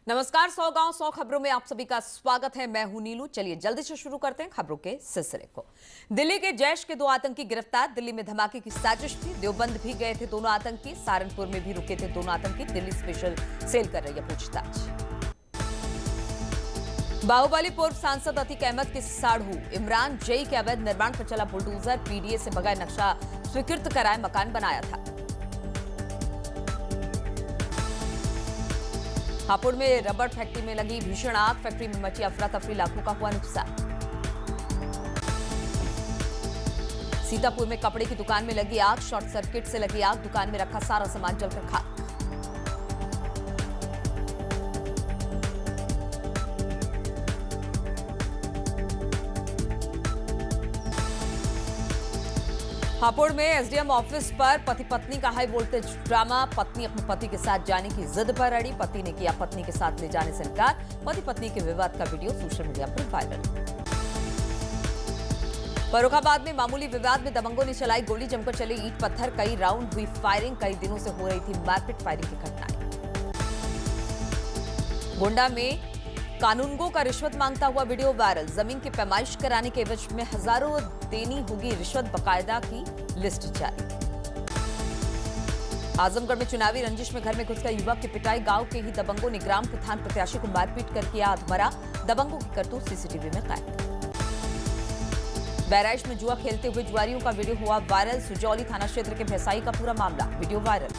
नमस्कार। 100 गांव 100 खबरों में आप सभी का स्वागत है। मैं हूं नीलू। चलिए जल्दी से शुरू करते हैं खबरों के सिलसिले को। दिल्ली के जैश के 2 आतंकी गिरफ्तार। दिल्ली में धमाके की साजिश थी। देवबंद भी गए थे दोनों आतंकी। सहारनपुर में भी रुके थे दोनों आतंकी। दिल्ली स्पेशल सेल कर रही है पूछताछ। बाहुबली पूर्व सांसद अतीक अहमद के साढ़ू इमरान जई के अवैध निर्माण पर चला बुलडोजर। पीडीए से बगैर नक्शा स्वीकृत कराए मकान बनाया था। हापुड़ में रबड़ फैक्ट्री में लगी भीषण आग। फैक्ट्री में मची अफरा तफरी, लाखों का हुआ नुकसान। सीतापुर में कपड़े की दुकान में लगी आग। शॉर्ट सर्किट से लगी आग। दुकान में रखा सारा सामान जलकर खाक। हापुड़ में एसडीएम ऑफिस पर पति पत्नी का हाई वोल्टेज ड्रामा। पत्नी अपने पति के साथ जाने की जिद पर अड़ी। पति ने किया पत्नी के साथ ले जाने से इनकार। पति पत्नी के विवाद का वीडियो सोशल मीडिया पर वायरल। फर्रुखाबाद में मामूली विवाद में दबंगों ने चलाई गोली। जमकर चले ईंट पत्थर। कई राउंड हुई फायरिंग। कई दिनों से हो रही थी मारपीट फायरिंग की घटनाएं। गोंडा में कानूनगो का रिश्वत मांगता हुआ वीडियो वायरल। जमीन की पैमाइश कराने के एवज में हजारों देनी होगी रिश्वत। बकायदा की लिस्ट जारी। आजमगढ़ में चुनावी रंजिश में घर में घुसकर युवक की पिटाई। गांव के ही दबंगों ने ग्राम प्रधान प्रत्याशी को मारपीट कर किया अधमरा। दबंगों की करतूत सीसीटीवी में कैद। बैराइश में जुआ खेलते हुए जुआरियों का वीडियो हुआ वायरल। सुजौली थाना क्षेत्र के भैसाई का पूरा मामला वीडियो वायरल।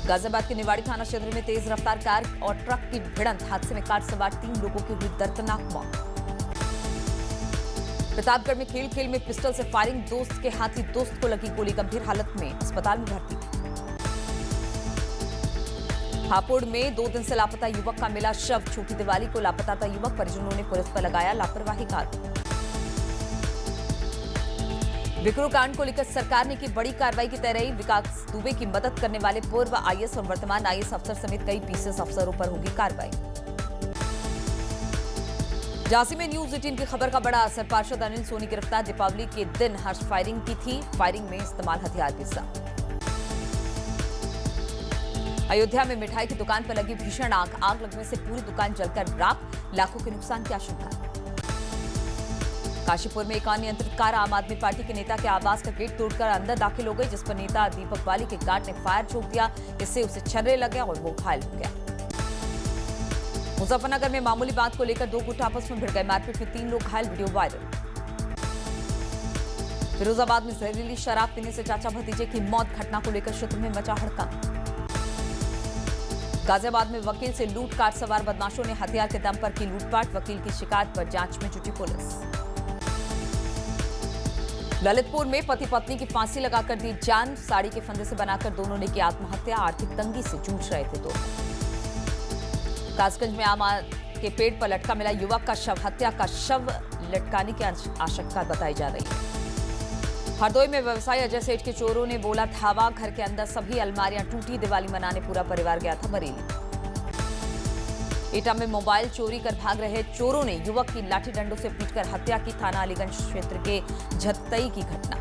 गाजियाबाद के निवाड़ी थाना क्षेत्र में तेज रफ्तार कार और ट्रक की भिड़ंत। हादसे में कार सवार 3 लोगों की हुई दर्दनाक मौत। प्रतापगढ़ में खेल में पिस्टल से फायरिंग। दोस्त के हाथी दोस्त को लगी गोली। गंभीर हालत में अस्पताल में भर्ती। हापुड़ में 2 दिन से लापता युवक का मिला शव। छोटी दिवाली को लापता था युवक। परिजनों ने पुलिस पर लगाया लापरवाही का आरोप। विक्रू कांड को लेकर सरकार ने की बड़ी कार्रवाई की तैयारी। विकास दुबे की मदद करने वाले पूर्व आईएएस और वर्तमान आईएएस अफसर समेत कई पीसीएस अफसरों पर होगी कार्रवाई। झांसी में न्यूज 18 की खबर का बड़ा असर। पार्षद अनिल सोनी गिरफ्तार। दीपावली के दिन हर्ष फायरिंग की थी। फायरिंग में इस्तेमाल हथियार भी साथ। अयोध्या में मिठाई की दुकान पर लगी भीषण आग। आग लगने से पूरी दुकान जलकर राख। लाखों के नुकसान की आशंका। काशीपुर में एक अनियंत्रित कार आम आदमी पार्टी के नेता के आवास का गेट तोड़कर अंदर दाखिल हो गई, जिस पर नेता दीपक वाली के गार्ड ने फायर ठोक दिया। इससे उसे छर्रे लग गया और वो घायल हो गया। मुजफ्फरनगर में मामूली बात को लेकर 2 गुट आपस में भिड़ गए। मारपीट में 3 लोग घायल, वीडियो वायरल। फिरोजाबाद में जहरीली शराब पीने से चाचा भतीजे की मौत। घटना को लेकर क्षेत्र में मचा हड़कंप। गाजियाबाद में वकील से लूट। कार सवार बदमाशों ने हथियार के दम पर की लूटपाट। वकील की शिकायत पर जांच में जुटी पुलिस। ललितपुर में पति पत्नी की फांसी लगाकर दी जान। साड़ी के फंदे से बनाकर दोनों ने की आत्महत्या। आर्थिक तंगी से जूझ रहे थे दोनों। कासगंज में आम के पेड़ पर लटका मिला युवक का शव। हत्या का शव लटकाने की आशंका बताई जा रही है। हरदोई में व्यवसायी अजय सेठ के चोरों ने बोला धावा। घर के अंदर सभी अलमारियां टूटी। दिवाली मनाने पूरा परिवार गया था बरेली। एटा में मोबाइल चोरी कर भाग रहे चोरों ने युवक की लाठी डंडों से पीटकर हत्या की। थाना अलीगंज क्षेत्र के झत्तई की घटना।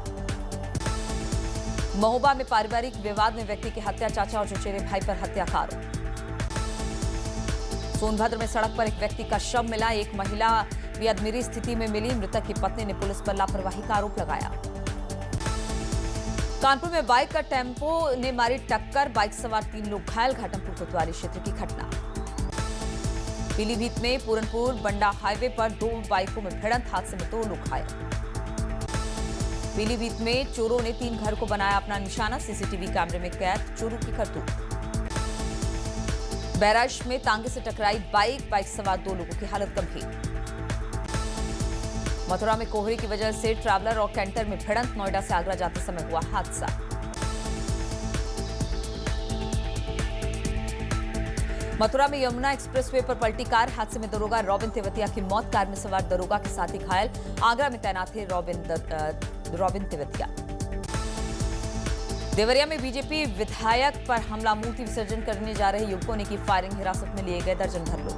महोबा में पारिवारिक विवाद में व्यक्ति की हत्या। चाचा और चचेरे भाई पर हत्या का आरोप। सोनभद्र में सड़क पर एक व्यक्ति का शव मिला। एक महिला भी अधमरी स्थिति में मिली। मृतक की पत्नी ने पुलिस पर लापरवाही का आरोप लगाया। कानपुर में बाइक का टेम्पो ने मारी टक्कर। बाइक सवार 3 लोग घायल। घाटमपुर कोतवाली क्षेत्र की घटना। पीलीभीत में पूरनपुर बंडा हाईवे पर 2 बाइकों में भिड़ंत। हादसे में 2 लोग घायल। पीलीभीत में चोरों ने 3 घर को बनाया अपना निशाना। सीसीटीवी कैमरे में कैद चोरों की करतूत। बैराज में तांगे से टकराई बाइक सवार 2 लोगों की हालत गंभीर। मथुरा में कोहरे की वजह से ट्रैवलर और कैंटर में भिड़ंत। नोएडा से आगरा जाते समय हुआ हादसा। मथुरा में यमुना एक्सप्रेसवे पर पलटी कार। हादसे में दरोगा रॉबिन तेवतिया की मौत। कार में सवार दरोगा के साथ ही घायल। आगरा में तैनात थे रॉबिन तेवतिया। देवरिया में बीजेपी विधायक पर हमला। मूर्ति विसर्जन करने जा रहे युवकों ने की फायरिंग। हिरासत में लिए गए दर्जन भर लोग।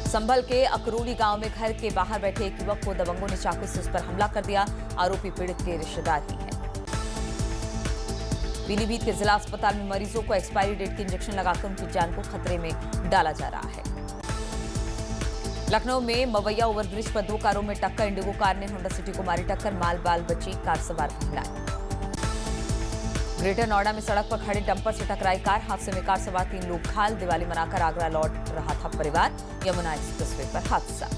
संभल के अकरोली गांव में घर के बाहर बैठे एक युवक को दबंगों ने चाकू से उस पर हमला कर दिया। आरोपी पीड़ित के रिश्तेदार ही है। पीलीभीत के जिला अस्पताल में मरीजों को एक्सपायरी डेट के इंजेक्शन लगाकर उनकी जान को खतरे में डाला जा रहा है। लखनऊ में मवैया ओवरब्रिज पर 2 कारों में टक्कर, इंडिगो कार ने होंडा सिटी को मारी टक्कर, माल बाल बची कार सवार महिलाएं। ग्रेटर नोएडा में सड़क पर खड़े डंपर से टकराई कार, हादसे में कार सवार 3 लोग घायल, दिवाली मनाकर आगरा लौट रहा था परिवार, यमुना एक्सप्रेसवे पर हादसा।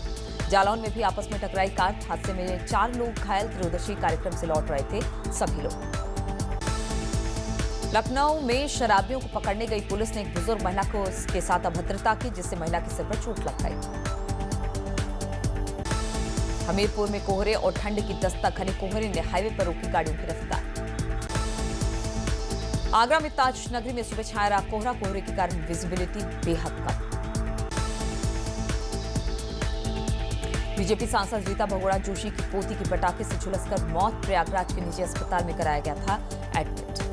जालौन में भी आपस में टकराई कार, हादसे में 4 लोग घायल, त्रयोदशी कार्यक्रम से लौट रहे थे सभी लोग। लखनऊ में शराबियों को पकड़ने गई पुलिस ने एक बुजुर्ग महिला को उसके साथ अभद्रता की, जिससे महिला के सिर पर चोट लग गई। हमीरपुर में कोहरे और ठंड की दस्तक, घने कोहरे ने हाईवे पर रोकी गाड़ियों की रफ्तार। आगरा में ताज नगरी में सुबह छाया रहा कोहरा, कोहरे के कारण विजिबिलिटी बेहद कम। बीजेपी सांसद रीता बहुगुणा जोशी की पोती की पटाखे से झुलसकर मौत, प्रयागराज के निजी अस्पताल में कराया गया था एडमिट।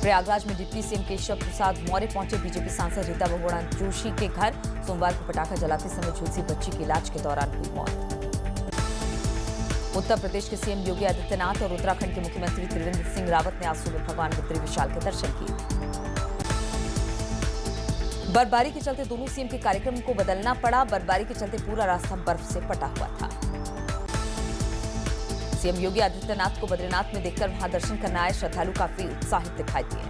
प्रयागराज में डिप्टी सीएम केशव प्रसाद मौर्य पहुंचे बीजेपी सांसद रीता बहुगुणा जोशी के घर, सोमवार को पटाखा जलाते समय झुलसी बच्ची की इलाज के दौरान हुई मौत। उत्तर प्रदेश के सीएम योगी आदित्यनाथ और उत्तराखंड के मुख्यमंत्री त्रिवेंद्र सिंह रावत ने आज सुबह भगवान बद्री विशाल के दर्शन किए। बर्फबारी के चलते दोनों सीएम के कार्यक्रम को बदलना पड़ा, बर्फबारी के चलते पूरा रास्ता बर्फ से पटा हुआ था। सीएम योगी आदित्यनाथ को बद्रीनाथ में देखकर वहां दर्शन करने आए श्रद्धालु काफी उत्साहित दिखाई दिए।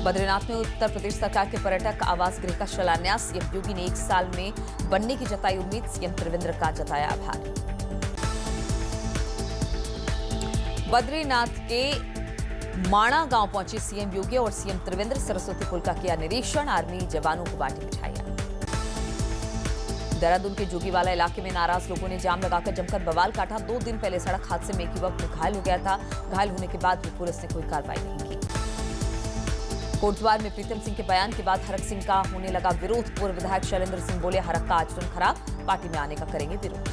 बद्रीनाथ में उत्तर प्रदेश सरकार के पर्यटक आवास गृह का शिलान्यास, सीएम योगी ने 1 साल में बनने की जताई उम्मीद, सीएम त्रिवेंद्र का जताया आभार। बद्रीनाथ के माणा गांव पहुंचे सीएम योगी और सीएम त्रिवेंद्र, सरस्वती पुल का किया निरीक्षण, आर्मी जवानों को बांटी मिठाइयां। देहरादून के जोगीवाला इलाके में नाराज लोगों ने जाम लगाकर जमकर बवाल काटा। 2 दिन पहले सड़क हादसे में एक युवक घायल हो गया था, घायल होने के बाद भी पुलिस ने कोई कार्रवाई नहीं की। कोटद्वार में प्रीतम सिंह के बयान के बाद हरक सिंह का होने लगा विरोध, पूर्व विधायक शैलेंद्र सिंह बोले हरक का आचरण खराब, पार्टी में आने का करेंगे विरोध।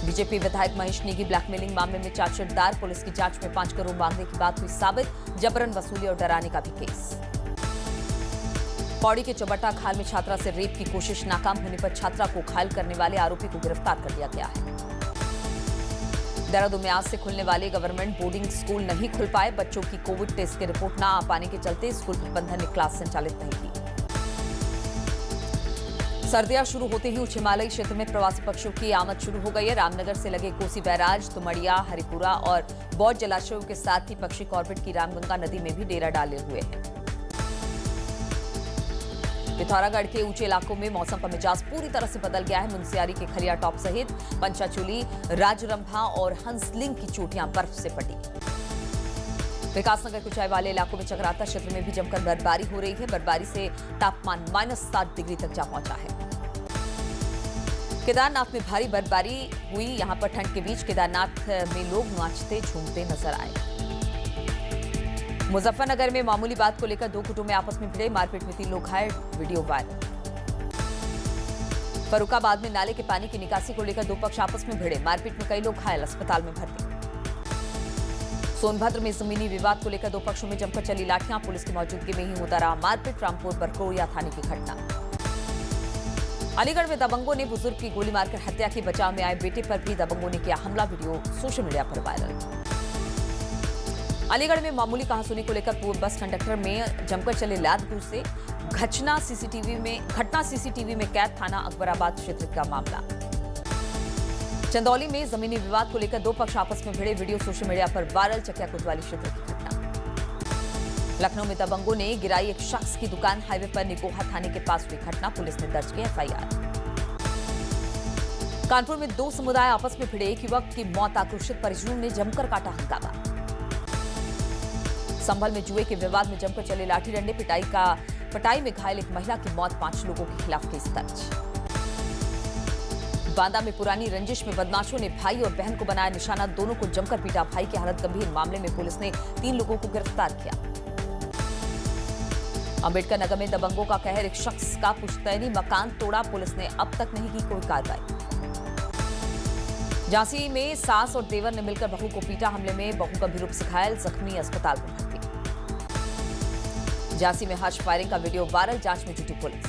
बीजेपी विधायक महेश नेगी ब्लैकमेलिंग मामले में चार्जशीट दायर, पुलिस की जांच में 5 करोड़ मांगने की बात हुई साबित, जबरन वसूली और डराने का भी केस। पौड़ी के चौबट्टा खाल में छात्रा से रेप की कोशिश, नाकाम होने पर छात्रा को घायल करने वाले आरोपी को गिरफ्तार कर लिया गया है। देहरादून में आज से खुलने वाले गवर्नमेंट बोर्डिंग स्कूल नहीं खुल पाए, बच्चों की कोविड टेस्ट की रिपोर्ट न आ पाने के चलते स्कूल प्रबंधन ने क्लास संचालित नहीं की। सर्दियां शुरू होते ही उच्च हिमालयी क्षेत्र में प्रवासी पक्षियों की आमद शुरू हो गई है। रामनगर से लगे कोसी बैराज, तुमड़िया, हरिपुरा और बौद्ध जलाशयों के साथ ही पक्षी कॉर्बेट की रामगंगा नदी में भी डेरा डाले हुए हैं। पिथौरागढ़ के ऊंचे इलाकों में मौसम का मिजाज पूरी तरह से बदल गया है। मुनस्यारी के खलिया टॉप सहित पंचाचूली, राजरंभा और हंसलिंग की चोटियां बर्फ से पटी। विकासनगर के ऊंचाई वाले इलाकों में चक्राता क्षेत्र में भी जमकर बर्फबारी हो रही है। बर्फबारी से तापमान -7 डिग्री तक जा पहुंचा है। केदारनाथ में भारी बर्फबारी हुई, यहां पर ठंड के बीच केदारनाथ में लोग नाचते झूमते नजर आए। मुजफ्फरनगर में मामूली बात को लेकर 2 गुटों में आपस में भिड़े, मारपीट में 3 लोग घायल, वीडियो वायरल। फर्रुखाबाद में नाले के पानी की निकासी को लेकर 2 पक्ष आपस में भिड़े, मारपीट में कई लोग घायल, अस्पताल में भर्ती। सोनभद्र में जमीनी विवाद को लेकर 2 पक्षों में जमकर चली लाठियां, पुलिस की मौजूदगी में ही होता रहा मारपीट, रामपुर बरकोड़िया थाने की घटना। अलीगढ़ में दबंगों ने बुजुर्ग की गोली मारकर हत्या की, बचाव में आए बेटे पर भी दबंगों ने किया हमला, वीडियो सोशल मीडिया पर वायरल। अलीगढ़ में मामूली कहासुनी को लेकर पूर्व बस कंडक्टर में जमकर चले लात से घटना सीसीटीवी में कैद, थाना अकबराबाद क्षेत्र का मामला। चंदौली में जमीनी विवाद को लेकर 2 पक्ष आपस में भिड़े, वीडियो सोशल मीडिया पर वायरल, चकिया कोतवाली क्षेत्र की घटना। लखनऊ में दबंगों ने गिराई एक शख्स की दुकान, हाईवे पर निकोहा थाने के पास हुई घटना, पुलिस ने दर्ज की एफआईआर। कानपुर में 2 समुदाय आपस में भिड़े, एक युवक की मौत, आक्रोशित परिजनों ने जमकर काटा हंगामा। संभल में जुए के विवाद में जमकर चले लाठी डंडे, पिटाई में घायल एक महिला की मौत, 5 लोगों के खिलाफ केस दर्ज। बांदा में पुरानी रंजिश में बदमाशों ने भाई और बहन को बनाया निशाना, दोनों को जमकर पीटा, भाई की हालत गंभीर, मामले में पुलिस ने 3 लोगों को गिरफ्तार किया। अंबेडकर नगर में दबंगों का कहर, एक शख्स का पुश्तैनी मकान तोड़ा, पुलिस ने अब तक नहीं की कोई कार्रवाई। झांसी में सास और देवर ने मिलकर बहू को पीटा, हमले में बहू गंभीर रूप से घायल, जख्मी, अस्पताल में भर्ती। झांसी में हर्ष फायरिंग का वीडियो वायरल, जांच में जुटी पुलिस।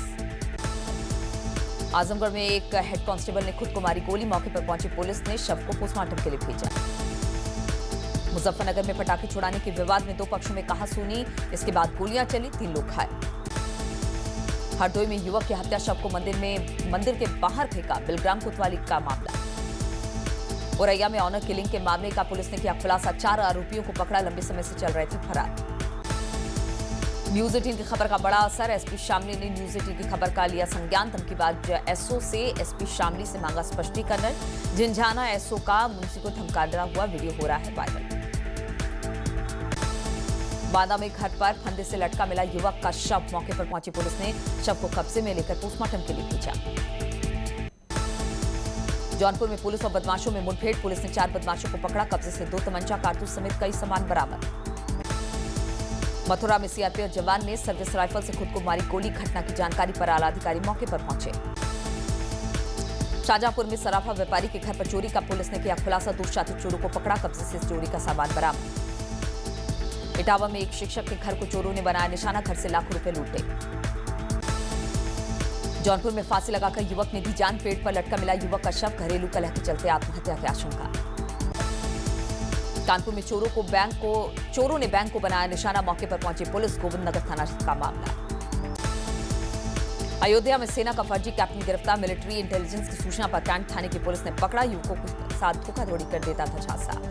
आजमगढ़ में एक हेड कांस्टेबल ने खुद को मारी गोली, मौके पर पहुंची पुलिस ने शव को पोस्टमार्टम के लिए भेजा। मुजफ्फरनगर में पटाखे छुड़ाने के विवाद में दो पक्षों में कहासुनी, इसके बाद गोलियां चली, 3 लोग घायल। हरदोई में युवक की हत्या, शव को मंदिर के बाहर फेंका, बिलग्राम कोतवाली का मामला। औरैया में ऑनर किलिंग के मामले का पुलिस ने किया खुलासा, 4 आरोपियों को पकड़ा, लंबे समय से चल रहे थे फरार। न्यूज 18 की खबर का बड़ा असर, एसपी शामली ने न्यूज 18 की खबर का लिया संज्ञान, धमकीबाज एसओ से एसपी शामली से मांगा स्पष्टीकरण। झिंझाना एसओ का मुंशी को धमकाता हुआ वीडियो हो रहा है वायरल। बांदा में घर पर फंदे से लटका मिला युवक का शव, मौके पर पहुंची पुलिस ने शव को कब्जे में लेकर पोस्टमार्टम के लिए भेजा। जौनपुर में पुलिस और बदमाशों में मुठभेड़, पुलिस ने 4 बदमाशों को पकड़ा, कब्जे से 2 तमंचा, कारतूस समेत कई सामान बरामद। मथुरा में सीआरपीएफ जवान ने सर्विस राइफल से खुद को मारी गोली, घटना की जानकारी पर आला अधिकारी मौके पर पहुंचे। शाहजहांपुर में सराफा व्यापारी के घर पर चोरी का पुलिस ने किया खुलासा, 2 शातिर चोरों को पकड़ा, कब्जे से चोरी का सामान बरामद। इटावा में एक शिक्षक के घर को चोरों ने बनाया निशाना, घर से लाखों रुपए लूटे। जौनपुर में फांसी लगाकर युवक ने दी जान, पेड़ पर लटका मिला युवक का शव, घरेलू कलह के चलते आत्महत्या की आशंका। कानपुर में चोरों ने बैंक को बनाया निशाना, मौके पर पहुंची पुलिस, गोविंद नगर थाना का मामला। अयोध्या में सेना का फर्जी कैप्टन गिरफ्तार, मिलिट्री इंटेलिजेंस की सूचना पर कैंट थाने की पुलिस ने पकड़ा, युवकों के साथ धोखाधड़ी कर देता था झांसा।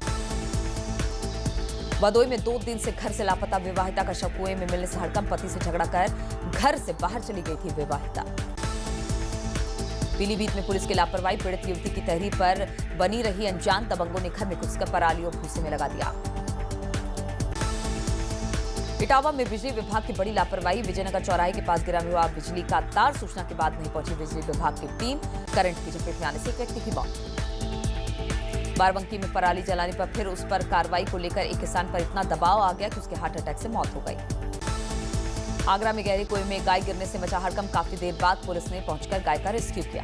भदोई में 2 दिन से घर से लापता विवाहिता का शव, कुएं में मिलने से हड़कंप, पति से झगड़ा कर घर से बाहर चली गई थी विवाहिता। पीलीभीत में पुलिस की लापरवाही, पीड़ित युवती की तहरीर पर बनी रही अनजान, दबंगों ने घर में घुसकर पराली और भूसे में लगा दिया। इटावा में बिजली विभाग की बड़ी लापरवाही, विजयनगर चौराहे के पास गिरा हुआ बिजली का तार, सूचना के बाद नहीं पहुंची बिजली विभाग की टीम, करंट की चपेट में आने से एक व्यक्ति की मौत। बाराबंकी में पराली जलाने पर फिर उस पर कार्रवाई को लेकर एक किसान पर इतना दबाव आ गया कि उसके हार्ट अटैक से मौत हो गई। आगरा में गहरे कुएं में गाय गिरने से मचा हड़कंप, काफी देर बाद पुलिस ने पहुंचकर गाय का रेस्क्यू किया।